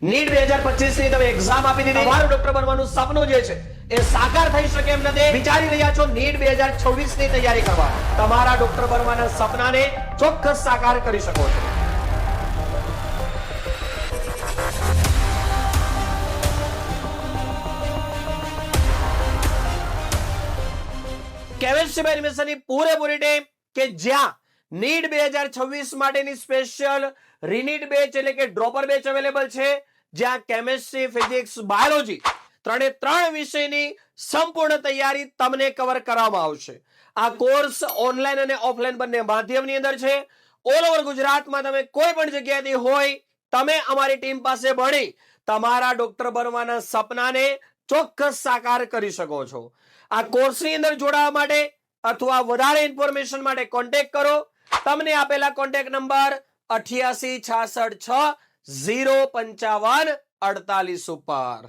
NEET 2025 ની તમે exam આપી દીધી, તમારું ડોક્ટર બનવાનું સપનું જે છે એ સાકાર થઈ શકે એમ નથી, વિચારી રહ્યા છો નીટ 2026 ની તૈયારી કરવા, તમારા ડોક્ટર બનવાના સપનાને ચોક્કસ સાકાર કરી શકો છો. કેમિસ્ટ્રી બાય એનિમેશનની પૂરેપૂરી ટીમ કે જ્યાં નીટ 2026 માટેની સ્પેશિયલ રીનીટ બેચ એટલે કે ડ્રોપર બેચ અવેલેબલ છે, જ્યાં કેમિસ્ટ્રી, ફિઝિક્સ, બાયોલોજી ત્રણ વિષયની સંપૂર્ણ તૈયારી તમને કવર કરવામાં આવશે. આ કોર્સ ઓનલાઈન અને ઓફલાઈન બંને માધ્યમની અંદર છે. ઓલ ઓવર ગુજરાતમાં તમે કોઈ પણ જગ્યાએથી હોય, તમે અમારી ટીમ પાસે ભણી તમારા ડોક્ટર બનવાના સપનાને ચોક્કસ સાકાર કરી શકો છો. આ કોર્સની અંદર જોડાવા માટે અથવા વધારે ઇન્ફોર્મેશન માટે કોન્ટેક્ટ કરો. તમને આપેલા કોન્ટેક્ટ નંબર 8866605548 ઉપર.